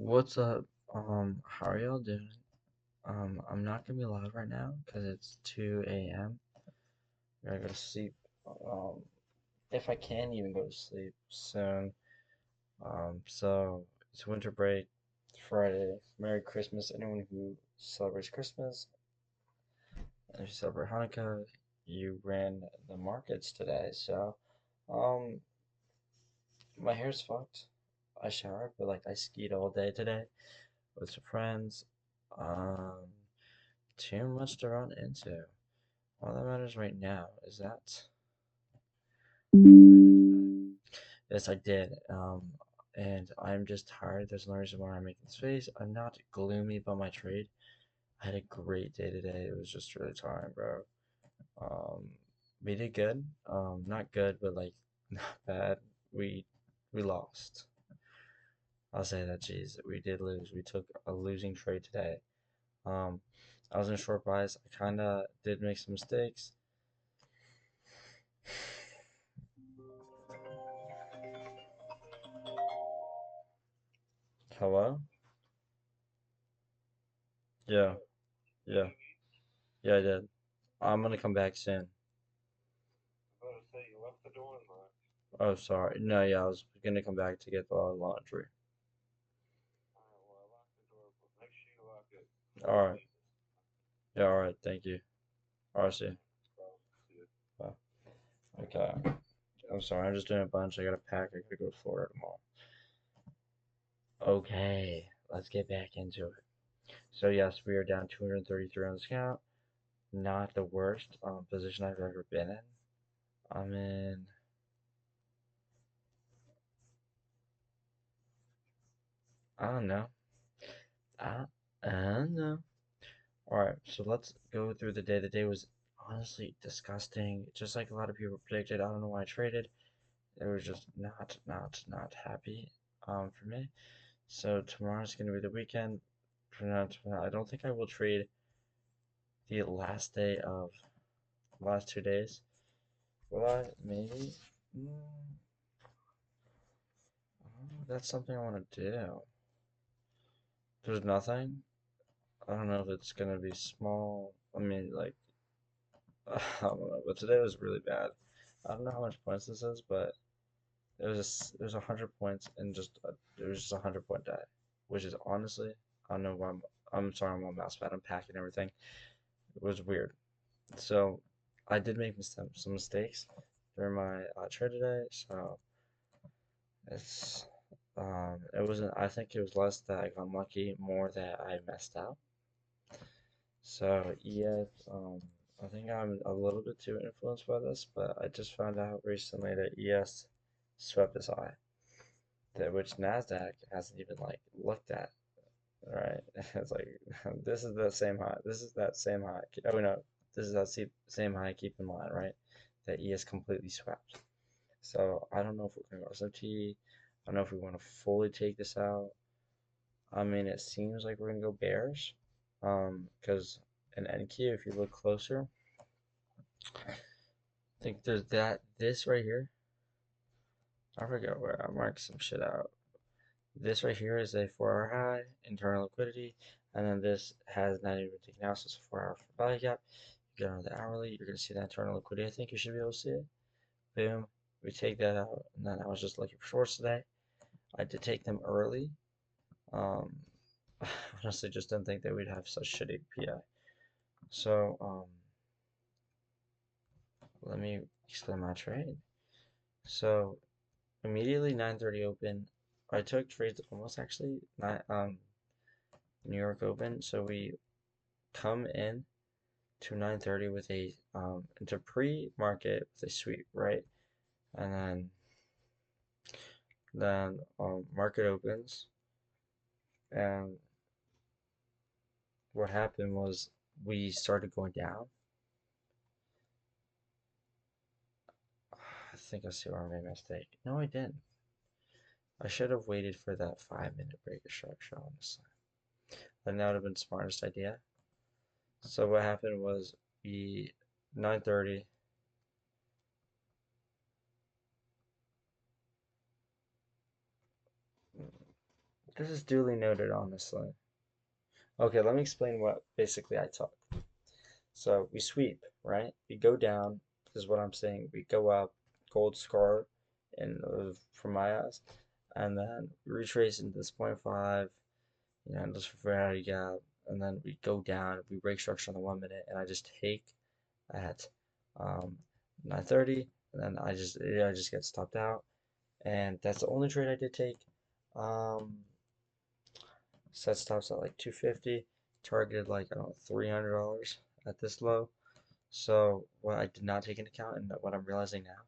What's up? How are y'all doing? I'm not gonna be live right now because it's 2 a.m. I gotta go to sleep. Um, if I can even go to sleep soon. So it's winter break, Friday. Merry Christmas, anyone who celebrates Christmas. And if you celebrate Hanukkah, you ran the markets today. So, um, my hair's fucked. I showered, but like I skied all day today with some friends. Um, Too much to run into. All that matters right now is that I traded today. Yes, I did. And I'm just tired. There's no reason why I'm making this face. I'm not gloomy about my trade. I had a great day today. It was just really tiring, bro. Um, we did good. Not good, but like not bad. We we lost. I'll say that. Jeez, we did lose. We took a losing trade today. Um, I was in short buys. I kind of did make some mistakes. Hello? Yeah, yeah, yeah, I did. I'm gonna come back soon. Oh, sorry. No, yeah, I was gonna come back to get the laundry. All right. Yeah, all right. Thank you. All right, see you. Bye. Okay. I'm sorry. I'm just doing a bunch. I gotta pack. I gotta go to Florida tomorrow. Okay. Let's get back into it. So yes, we are down 233 on the count. Not the worst position I've ever been in. I'm in. I don't know. I, I don't know. Alright, so let's go through the day. The day was honestly disgusting. Just like a lot of people predicted. I don't know why I traded. It was just not happy for me. So tomorrow's gonna be the weekend. For now, I don't think I will trade the last day of the last 2 days. Will I? Maybe. Mm, that's something I want to do. There's nothing. I don't know if it's gonna be small. I mean, like, I don't know. But today was really bad. I don't know how much points this is, but it was 100 points and it was just 100 point day, which is honestly I don't know why I'm sorry I'm on mouse pad. I'm packing everything. It was weird. So I did make some mistakes during my trade today. So it's it wasn't. I think it was less that I got unlucky, more that I messed up. So yes, I think I'm a little bit too influenced by this, but I just found out recently that ES swept this high, that which Nasdaq hasn't even like looked at. Right? It's like this is the same high. This is that same high. Oh no, this is that same high. Keep in mind, right? That ES completely swept. So I don't know if we're gonna go SMT. I don't know if we want to fully take this out. I mean, it seems like we're gonna go bears. Because in NQ, if you look closer, I think there's this right here. I forget where I marked some shit out. This right here is a 4 hour high, internal liquidity, and then this has not even taken out, so it's a 4 hour value gap. You go on the hourly, you're gonna see the internal liquidity. I think you should be able to see it. Boom. We take that out, and then I was just looking for shorts today. I did take them early. Um, honestly, just didn't think that we'd have such shitty PI. So, let me explain my trade. So, immediately 9:30 open. I took trades almost actually not New York Open. So we come in to 9:30 with a into pre-market with a sweep, right? And then market opens, and what happened was we started going down. I think I see where I made a mistake. No, I didn't. I should have waited for that 5 minute breaker structure, honestly. Then that would have been the smartest idea. So what happened was we 9:30. This is duly noted, honestly. Okay, let me explain what basically I took. So we sweep, right? We go down, this is what I'm saying. We go up, gold scar in from my eyes, and then we retrace into this point 0.5, just for variety gap, and then we go down, we break structure on the 1 minute, and I just take at um, 9:30, and then I just get stopped out, and that's the only trade I did take. Um, Set stops at like 250, targeted like I don't know $300 at this low. So what I did not take into account and what I'm realizing now,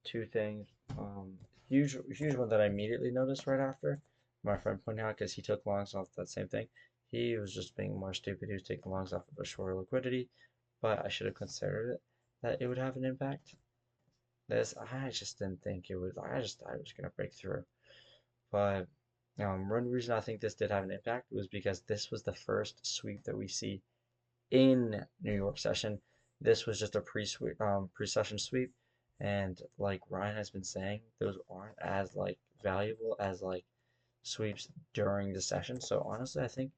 two things. Um, huge one that I immediately noticed right after my friend pointed out because he took longs off that same thing. He was just being more stupid. He was taking longs off of a shorter liquidity, but I should have considered it that it would have an impact. This I just didn't think it would. I just thought it was gonna break through. But one reason I think this did have an impact was because this was the first sweep that we see in New York session. This was just a pre-session sweep, and like Ryan has been saying, those aren't as like valuable as like sweeps during the session. So honestly, I think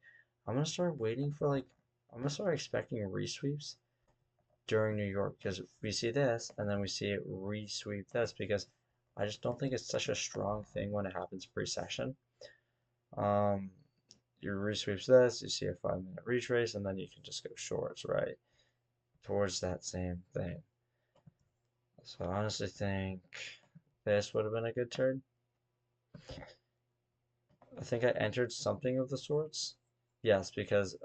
I'm gonna start waiting for like I'm gonna start expecting resweeps during New York because we see this and then we see it re-sweep this because I just don't think it's such a strong thing when it happens pre-session. Um, you resweeps this, you see a 5 minute retrace, and then you can just go shorts, right? Towards that same thing. So I honestly think this would have been a good turn. I think I entered something of the sorts. Yes, because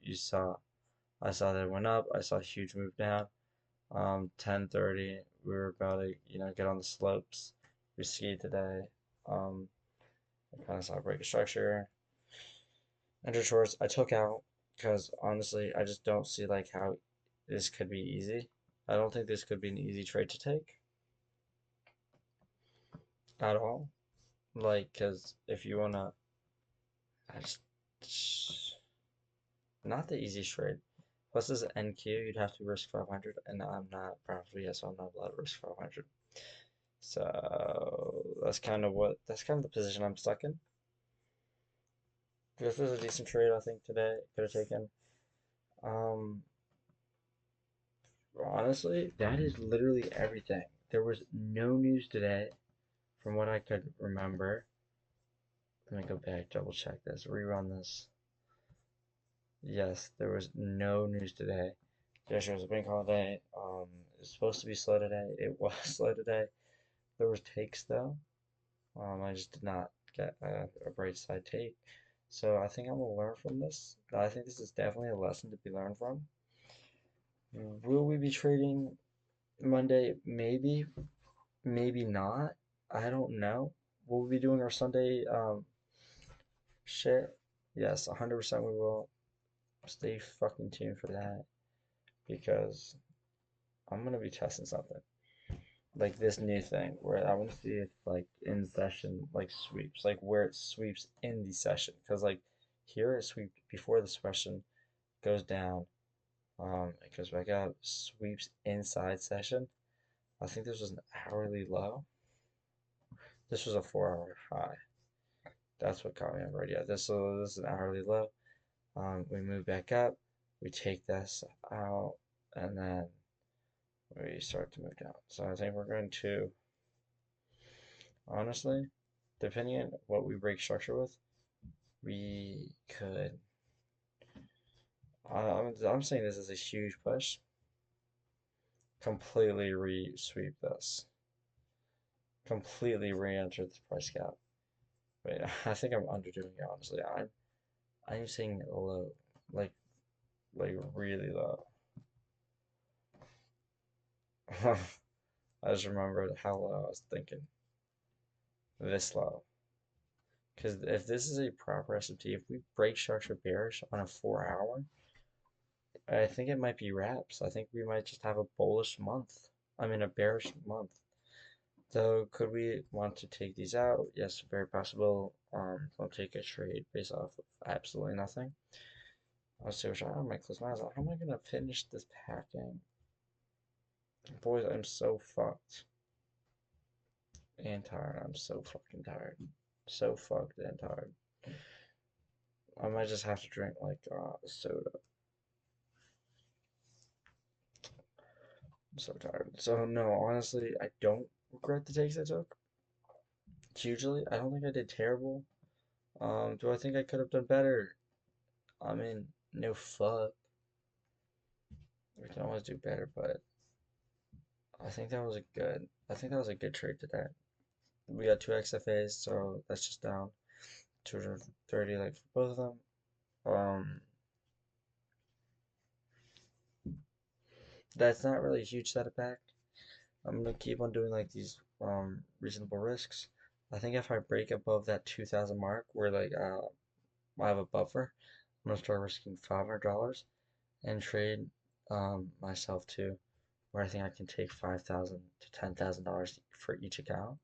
you saw I saw that it went up, I saw a huge move down. 10:30, we were about to, get on the slopes. We skied today. Um, I kind of saw a break of structure. Entered shorts, I took out because honestly, I just don't see like how this could be easy. I don't think this could be an easy trade to take at all. Like, because if you wanna, I just not the easiest trade. Plus, this is NQ, you'd have to risk 500, and I'm not properly yet, so I'm not allowed to risk 500. So that's kind of the position I'm stuck in. This was a decent trade, I think, today. Could have taken. Um, Honestly, that is literally everything. There was no news today, from what I could remember. Let me go back, double check this, rerun this. Yes, there was no news today. Yesterday was a bank holiday. It's supposed to be slow today. It was slow today. There was takes though. I just did not get a bright side take. So I think I'm gonna learn from this. I think this is definitely a lesson to be learned from. Will we be trading Monday? Maybe, maybe not. I don't know. Will we be doing our Sunday share? Yes, 100% we will. Stay fucking tuned for that because I'm gonna be testing something like this new thing where I want to see if like in session like sweeps, like where it sweeps in the session, because like here it sweeps before the session, goes down, it goes back up, sweeps inside session. I think this was an hourly low. This was a 4 hour high. That's what caught me off guard. Yeah, this is an hourly low. We move back up, we take this out, and then we start to move down. So I think we're going to, honestly, depending on what we break structure with, we could. I'm saying this is a huge push. Completely re-sweep this. Completely re-enter this price gap. Wait, I think I'm underdoing it honestly. I'm saying low, like really low. I just remembered how low I was thinking. This low. Because if this is a proper SMT, if we break structure bearish on a 4 hour, I think it might be wraps. I think we might just have a bullish month. I mean, a bearish month. So could we want to take these out? Yes, very possible. I'll take a trade based off of absolutely nothing. I'll see what I might close my eyes. How am I gonna finish this packing? Boys, I'm so fucked and tired. I'm so fucking tired. So fucked and tired. I might just have to drink like soda. I'm so tired. So no, honestly, I don't regret the takes I took. Hugely, I don't think I did terrible. Do I think I could have done better? I mean, no fuck. We can always do better, but I think that was a good. I think that was a good trade today. We got two XFAs, so that's just down 230 like for both of them. That's not really a huge setback. I'm gonna keep on doing like these reasonable risks. I think if I break above that 2,000 mark, where like I have a buffer, I'm gonna start risking $500 and trade myself to where I think I can take 5,000 to $10,000 for each account.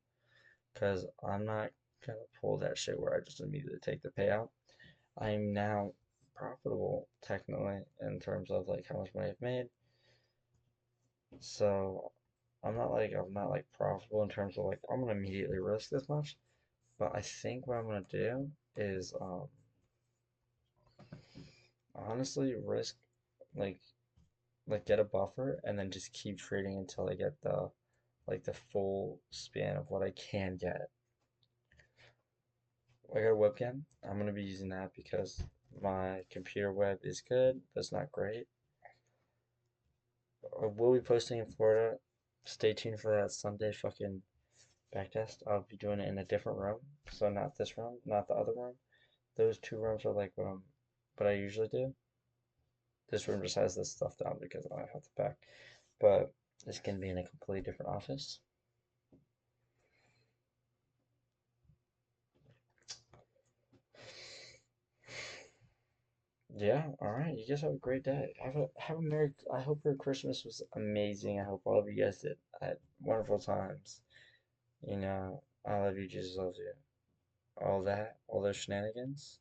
Cause I'm not gonna pull that shit where I just immediately take the payout. I'm now profitable technically in terms of like how much money I've made. So I'm not like profitable in terms of like I'm gonna immediately risk this much. But I think what I'm gonna do is honestly risk like get a buffer and then just keep trading until I get the full span of what I can get. I got a webcam. I'm gonna be using that because my computer web is good, but it's not great. We'll be posting in Florida. Stay tuned for that Sunday fucking backtest. I'll be doing it in a different room, so not this room, not the other room. Those two rooms are like what I usually do. This room just has this stuff down because I don't have to pack, but it's gonna be in a completely different office. Yeah, all right. You guys have a great day. Have a merry. I hope your Christmas was amazing. I hope all of you guys had wonderful times. I love you. Jesus loves you. All that, all those shenanigans.